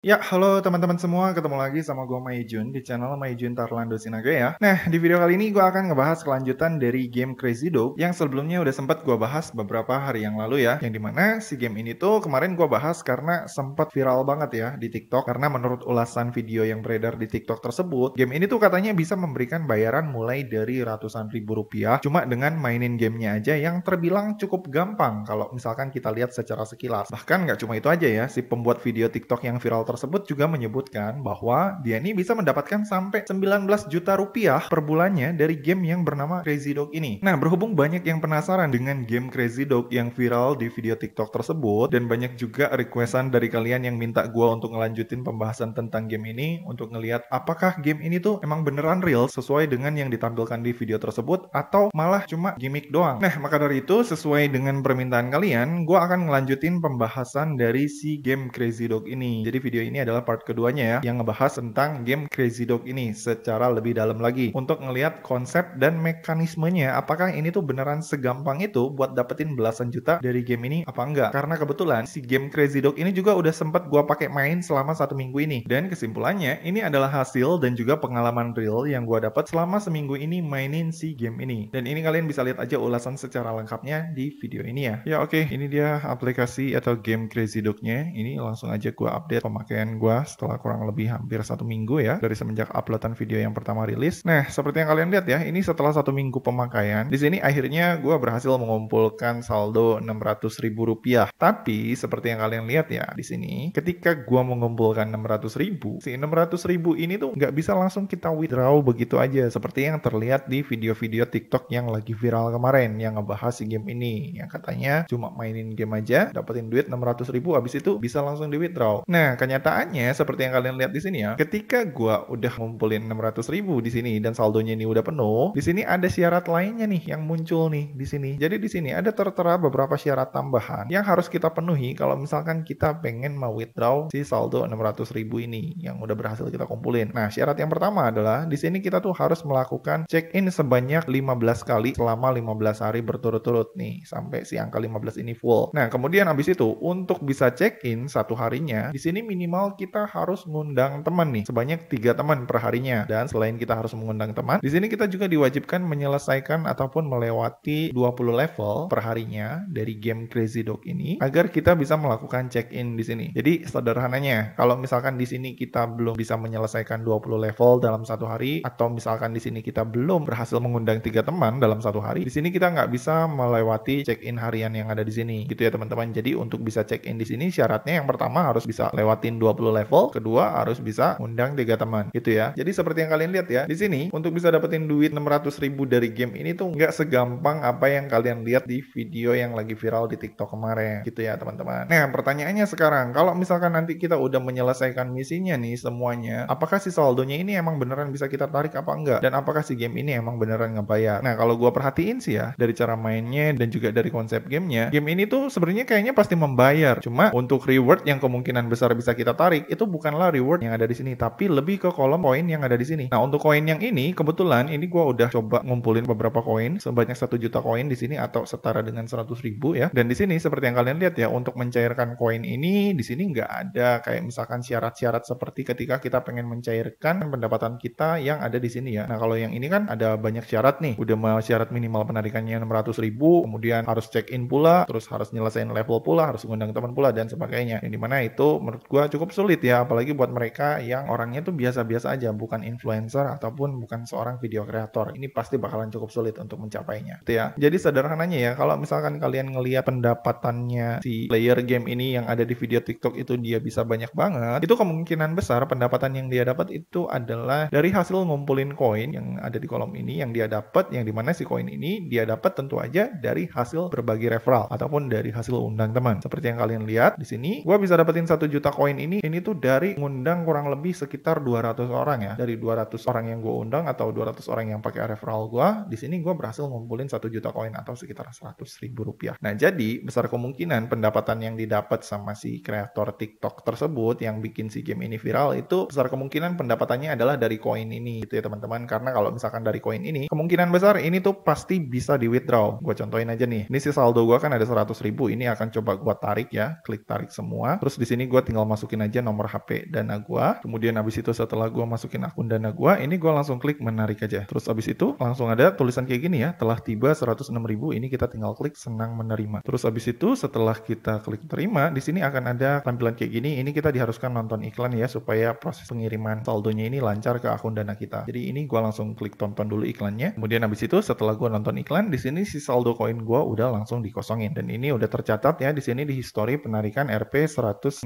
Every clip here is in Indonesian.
Ya, halo teman-teman semua, ketemu lagi sama gue Maijun di channel Maijun Tarlando Sinaga ya. Nah, di video kali ini gue akan ngebahas kelanjutan dari game Crazy Dog yang sebelumnya udah sempat gue bahas beberapa hari yang lalu ya. Yang dimana si game ini tuh kemarin gue bahas karena sempat viral banget ya di TikTok. Karena menurut ulasan video yang beredar di TikTok tersebut, game ini tuh katanya bisa memberikan bayaran mulai dari ratusan ribu rupiah cuma dengan mainin gamenya aja yang terbilang cukup gampang kalau misalkan kita lihat secara sekilas. Bahkan nggak cuma itu aja ya, si pembuat video TikTok yang viral tersebut juga menyebutkan bahwa dia ini bisa mendapatkan sampai 19 juta rupiah per bulannya dari game yang bernama Crazy Dog ini. Nah, berhubung banyak yang penasaran dengan game Crazy Dog yang viral di video TikTok tersebut, dan banyak juga requestan dari kalian yang minta gue untuk ngelanjutin pembahasan tentang game ini, untuk ngelihat apakah game ini tuh emang beneran real sesuai dengan yang ditampilkan di video tersebut, atau malah cuma gimmick doang. Nah, maka dari itu, sesuai dengan permintaan kalian, gue akan ngelanjutin pembahasan dari si game Crazy Dog ini. Jadi video ini adalah part keduanya ya, yang ngebahas tentang game Crazy Dog ini secara lebih dalam lagi, untuk ngelihat konsep dan mekanismenya, apakah ini tuh beneran segampang itu buat dapetin belasan juta dari game ini apa enggak. Karena kebetulan si game Crazy Dog ini juga udah sempet gua pakai main selama 1 minggu ini, dan kesimpulannya ini adalah hasil dan juga pengalaman real yang gua dapat selama seminggu ini mainin si game ini. Dan ini kalian bisa lihat aja ulasan secara lengkapnya di video ini ya. Ya oke, ini dia aplikasi atau game Crazy Dog-nya. Ini langsung aja gua update pemakaian gua setelah kurang lebih hampir 1 minggu ya dari semenjak uploadan video yang pertama rilis. Nah, seperti yang kalian lihat ya, ini setelah 1 minggu pemakaian, di sini akhirnya gua berhasil mengumpulkan saldo 600 ribu rupiah. Tapi seperti yang kalian lihat ya di sini, ketika gua mengumpulkan 600 ribu, si 600 ribu ini tuh nggak bisa langsung kita withdraw begitu aja seperti yang terlihat di video-video TikTok yang lagi viral kemarin yang ngebahas si game ini, yang katanya cuma mainin game aja dapetin duit 600 ribu, habis itu bisa langsung di withdraw. Nah, kenyataannya seperti yang kalian lihat di sini ya, ketika gua udah ngumpulin 600 ribu di sini dan saldonya ini udah penuh, di sini ada syarat lainnya nih yang muncul nih di sini. Jadi di sini ada tertera beberapa syarat tambahan yang harus kita penuhi kalau misalkan kita pengen mau withdraw si saldo 600 ribu ini yang udah berhasil kita kumpulin. Nah, syarat yang pertama adalah di sini kita tuh harus melakukan check-in sebanyak 15 kali selama 15 hari berturut-turut nih sampai si angka 15 ini full. Nah, kemudian habis itu untuk bisa check-in satu harinya, di sini minimal kita harus ngundang teman nih sebanyak 3 teman per harinya. Dan selain kita harus mengundang teman, di sini kita juga diwajibkan menyelesaikan ataupun melewati 20 level per harinya dari game Crazy Dog ini agar kita bisa melakukan check-in di sini. Jadi sederhananya, kalau misalkan di sini kita belum bisa menyelesaikan 20 level dalam satu hari, atau misalkan di sini kita belum berhasil mengundang 3 teman dalam satu hari, di sini kita nggak bisa melewati check-in harian yang ada di sini. Gitu ya teman-teman. Jadi untuk bisa check-in di sini syaratnya yang pertama harus bisa lewatin 20 level, kedua harus bisa undang 3 teman. Gitu ya. Jadi seperti yang kalian lihat ya, di sini untuk bisa dapetin duit 600 ribu dari game ini tuh nggak segampang apa yang kalian lihat di video yang lagi viral di TikTok kemarin. Gitu ya teman-teman. Nah, pertanyaannya sekarang, kalau misalkan nanti kita udah menyelesaikan misinya nih semuanya, apakah si saldonya ini emang beneran bisa kita tarik apa enggak? Dan apakah si game ini emang beneran ngebayar? Nah, kalau gua perhatiin sih ya, dari cara mainnya dan juga dari konsep gamenya, game ini tuh sebenarnya kayaknya pasti membayar. Cuma untuk reward yang kemungkinan besar bisa kita tarik, itu bukanlah reward yang ada di sini, tapi lebih ke kolom koin yang ada di sini. Nah, untuk koin yang ini, kebetulan ini gua udah coba ngumpulin beberapa koin, sebanyak 1 juta koin di sini atau setara dengan 100 ribu ya. Dan di sini seperti yang kalian lihat ya, untuk mencairkan koin ini, di sini nggak ada kayak misalkan syarat-syarat seperti ketika kita pengen mencairkan pendapatan kita yang ada di sini ya. Nah, kalau yang ini kan ada banyak syarat nih. Udah mau syarat minimal penarikannya 600 ribu, kemudian harus check-in pula, terus harus nyelesain level pula, harus mengundang teman pula, dan sebagainya. Yang dimana itu menurut gua cukup sulit ya, apalagi buat mereka yang orangnya tuh biasa-biasa aja, bukan influencer ataupun bukan seorang video kreator. Ini pasti bakalan cukup sulit untuk mencapainya. Gitu ya. Jadi sederhananya ya, kalau misalkan kalian ngelihat pendapatannya si player game ini yang ada di video TikTok itu dia bisa banyak banget, itu kemungkinan besar pendapatan yang dia dapat itu adalah dari hasil ngumpulin koin yang ada di kolom ini yang dia dapat, yang dimana si koin ini dia dapat tentu aja dari hasil berbagi referral ataupun dari hasil undang teman. Seperti yang kalian lihat di sini, gua bisa dapetin 1 juta koin ini tuh dari ngundang kurang lebih sekitar 200 orang ya. Dari 200 orang yang gua undang atau 200 orang yang pakai referral gua, di sini gua berhasil ngumpulin 1 juta koin atau sekitar 100 ribu rupiah. Nah, jadi besar kemungkinan pendapatan yang didapat sama si kreator TikTok tersebut yang bikin si game ini viral itu besar kemungkinan pendapatannya adalah dari koin ini gitu ya teman-teman. Karena kalau misalkan dari koin ini, kemungkinan besar ini tuh pasti bisa di withdraw. Gue contohin aja nih. Ini si saldo gue kan ada 100 ribu. Ini akan coba gue tarik ya. Klik tarik semua. Terus di sini gue tinggal masuk masukin aja nomor HP Dana gua. Kemudian abis itu setelah gua masukin akun Dana gua, ini gua langsung klik menarik aja. Terus abis itu langsung ada tulisan kayak gini ya, telah tiba 106.000. Ini kita tinggal klik senang menerima. Terus abis itu setelah kita klik terima, di sini akan ada tampilan kayak gini. Ini kita diharuskan nonton iklan ya supaya proses pengiriman saldonya ini lancar ke akun Dana kita. Jadi ini gua langsung klik tonton dulu iklannya. Kemudian habis itu setelah gua nonton iklan, di sini si saldo koin gua udah langsung dikosongin. Dan ini udah tercatat ya di sini di history penarikan Rp 106.400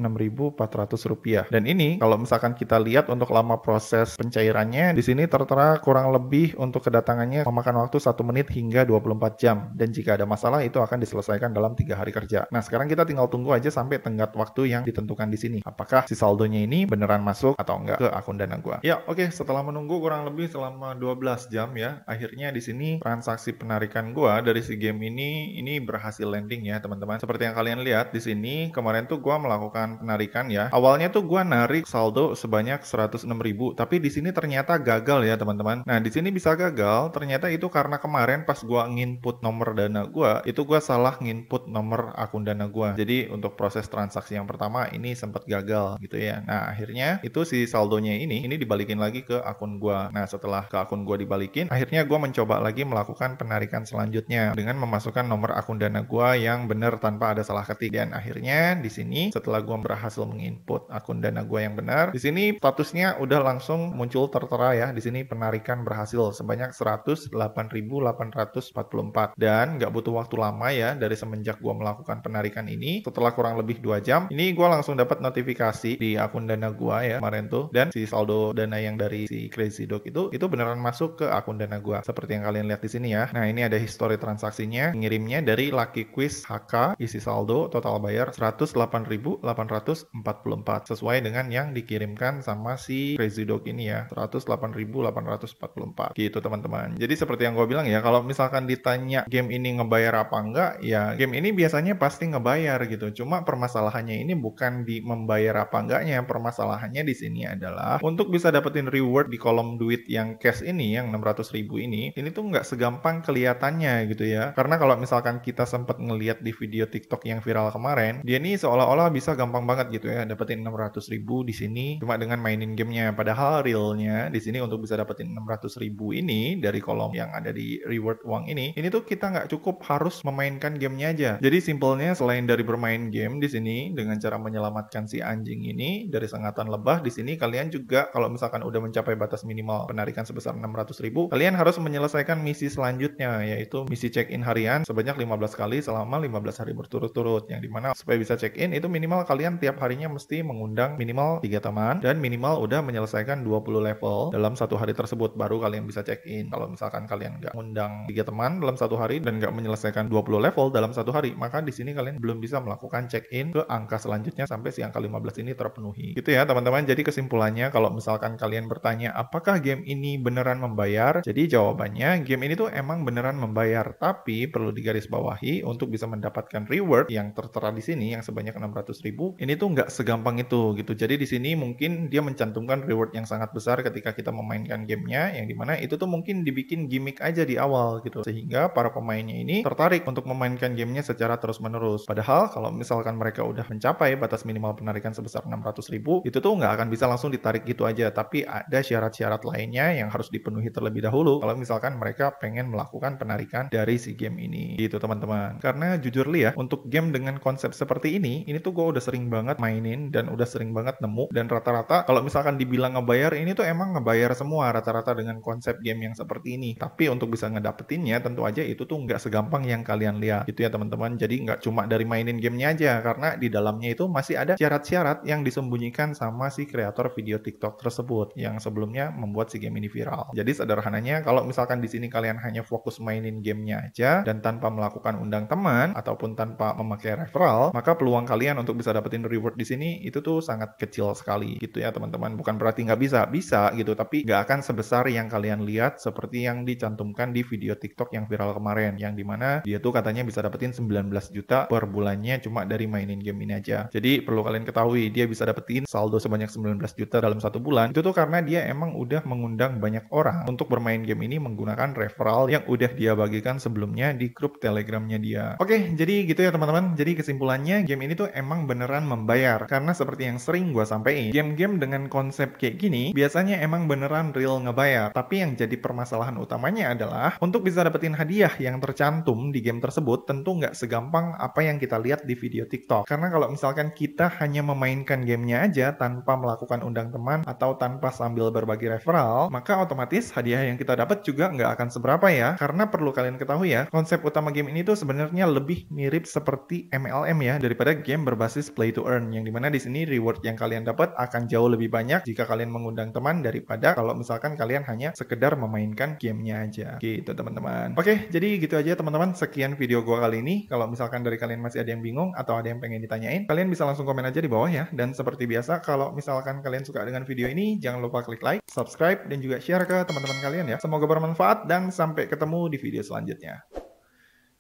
rupiah. Dan ini kalau misalkan kita lihat untuk lama proses pencairannya, di sini tertera kurang lebih untuk kedatangannya memakan waktu 1 menit hingga 24 jam. Dan jika ada masalah itu akan diselesaikan dalam 3 hari kerja. Nah sekarang kita tinggal tunggu aja sampai tenggat waktu yang ditentukan di sini. Apakah si saldonya ini beneran masuk atau enggak ke akun Dana gua. Ya oke, setelah menunggu kurang lebih selama 12 jam ya, akhirnya di sini transaksi penarikan gua dari si game ini berhasil landing ya teman-teman. Seperti yang kalian lihat di sini kemarin tuh gua melakukan penarikan ya. Awalnya tuh gua narik saldo sebanyak 106.000, tapi di sini ternyata gagal ya teman-teman. Nah, di sini bisa gagal ternyata itu karena kemarin pas gua nginput nomor Dana gua, itu gua salah nginput nomor akun Dana gua. Jadi untuk proses transaksi yang pertama ini sempat gagal gitu ya. Nah, akhirnya itu si saldonya ini dibalikin lagi ke akun gua. Nah, setelah ke akun gua dibalikin, akhirnya gua mencoba lagi melakukan penarikan selanjutnya dengan memasukkan nomor akun Dana gua yang benar tanpa ada salah ketik. Dan akhirnya di sini setelah gua berhasil menginput akun Dana gua yang benar, di sini statusnya udah langsung muncul tertera ya. Di sini penarikan berhasil sebanyak 108.844 dan nggak butuh waktu lama ya dari semenjak gua melakukan penarikan ini. Setelah kurang lebih 2 jam, ini gua langsung dapat notifikasi di akun Dana gua ya kemarin tuh, dan si saldo Dana yang dari si Crazy Dog itu beneran masuk ke akun Dana gua seperti yang kalian lihat di sini ya. Nah, ini ada history transaksinya, ngirimnya dari Lucky Quiz HK, isi saldo total bayar 108.844 sesuai dengan yang dikirimkan sama si Crazy Dog ini ya, 108.844 gitu teman-teman. Jadi seperti yang gua bilang ya, kalau misalkan ditanya game ini ngebayar apa enggak, ya game ini biasanya pasti ngebayar gitu. Cuma permasalahannya ini bukan di membayar apa enggaknya, permasalahannya di sini adalah untuk bisa dapetin reward di kolom duit yang cash ini, yang 600.000 ini tuh nggak segampang kelihatannya gitu ya. Karena kalau misalkan kita sempat ngelihat di video TikTok yang viral kemarin, dia nih seolah-olah bisa gampang banget gitu ya dapetin 600.000 di sini cuma dengan mainin gamenya. Padahal realnya di sini untuk bisa dapetin 600.000 ini dari kolom yang ada di reward uang ini tuh kita nggak cukup harus memainkan gamenya aja. Jadi simpelnya selain dari bermain game di sini dengan cara menyelamatkan si anjing ini dari sengatan lebah, di sini kalian juga kalau misalkan udah mencapai batas minimal penarikan sebesar 600.000, kalian harus menyelesaikan misi selanjutnya, yaitu misi check-in harian sebanyak 15 kali selama 15 hari berturut-turut, yang dimana supaya bisa check-in itu minimal kalian tiap harinya mesti mengundang minimal 3 teman dan minimal udah menyelesaikan 20 level dalam satu hari tersebut, baru kalian bisa check-in. Kalau misalkan kalian nggak ngundang 3 teman dalam satu hari dan nggak menyelesaikan 20 level dalam satu hari, maka di sini kalian belum bisa melakukan check-in ke angka selanjutnya sampai si angka 15 ini terpenuhi. Gitu ya teman-teman. Jadi kesimpulannya kalau misalkan kalian bertanya apakah game ini beneran membayar? Jadi jawabannya game ini tuh emang beneran membayar, tapi perlu digarisbawahi untuk bisa mendapatkan reward yang tertera di sini yang sebanyak 600.000, ini tuh nggak segampang itu gitu. Jadi di sini mungkin dia mencantumkan reward yang sangat besar ketika kita memainkan gamenya, yang dimana itu tuh mungkin dibikin gimmick aja di awal gitu, sehingga para pemainnya ini tertarik untuk memainkan gamenya secara terus-menerus. Padahal kalau misalkan mereka udah mencapai batas minimal penarikan sebesar 600.000, itu tuh nggak akan bisa langsung ditarik gitu aja, tapi ada syarat-syarat lainnya yang harus dipenuhi terlebih dahulu kalau misalkan mereka pengen melakukan penarikan dari si game ini gitu teman-teman. Karena jujur li ya, untuk game dengan konsep seperti ini tuh gue udah sering banget mainin dan udah sering banget nemu, dan rata-rata kalau misalkan dibilang ngebayar, ini tuh emang ngebayar semua rata-rata dengan konsep game yang seperti ini. Tapi untuk bisa ngedapetinnya tentu aja itu tuh nggak segampang yang kalian lihat gitu ya teman-teman. Jadi nggak cuma dari mainin gamenya aja, karena di dalamnya itu masih ada syarat-syarat yang disembunyikan sama si kreator video TikTok tersebut yang sebelumnya membuat si game ini viral. Jadi sederhananya kalau misalkan di sini kalian hanya fokus mainin gamenya aja dan tanpa melakukan undang teman ataupun tanpa memakai referral, maka peluang kalian untuk bisa dapetin reward di sini itu tuh sangat kecil sekali gitu ya teman-teman. Bukan berarti nggak bisa gitu, tapi nggak akan sebesar yang kalian lihat seperti yang dicantumkan di video TikTok yang viral kemarin, yang dimana dia tuh katanya bisa dapetin 19 juta per bulannya cuma dari mainin game ini aja. Jadi perlu kalian ketahui, dia bisa dapetin saldo sebanyak 19 juta dalam satu bulan itu tuh karena dia emang udah mengundang banyak orang untuk bermain game ini menggunakan referral yang udah dia bagikan sebelumnya di grup Telegramnya dia. Oke, jadi gitu ya teman-teman. Jadi kesimpulannya game ini tuh emang beneran membayar karena seperti yang sering gue sampein, game-game dengan konsep kayak gini biasanya emang beneran real ngebayar. Tapi yang jadi permasalahan utamanya adalah untuk bisa dapetin hadiah yang tercantum di game tersebut tentu nggak segampang apa yang kita lihat di video TikTok. Karena kalau misalkan kita hanya memainkan gamenya aja tanpa melakukan undang teman atau tanpa sambil berbagi referral, maka otomatis hadiah yang kita dapat juga nggak akan seberapa ya. Karena perlu kalian ketahui ya, konsep utama game ini tuh sebenarnya lebih mirip seperti MLM ya daripada game berbasis play to earn, yang dimana di sini reward yang kalian dapat akan jauh lebih banyak jika kalian mengundang teman daripada kalau misalkan kalian hanya sekedar memainkan gamenya aja gitu teman-teman. Oke, jadi gitu aja teman-teman, sekian video gua kali ini. Kalau misalkan dari kalian masih ada yang bingung atau ada yang pengen ditanyain, kalian bisa langsung komen aja di bawah ya. Dan seperti biasa, kalau misalkan kalian suka dengan video ini, jangan lupa klik like, subscribe, dan juga share ke teman-teman kalian ya. Semoga bermanfaat dan sampai ketemu di video selanjutnya.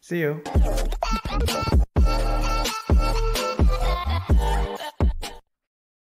See you.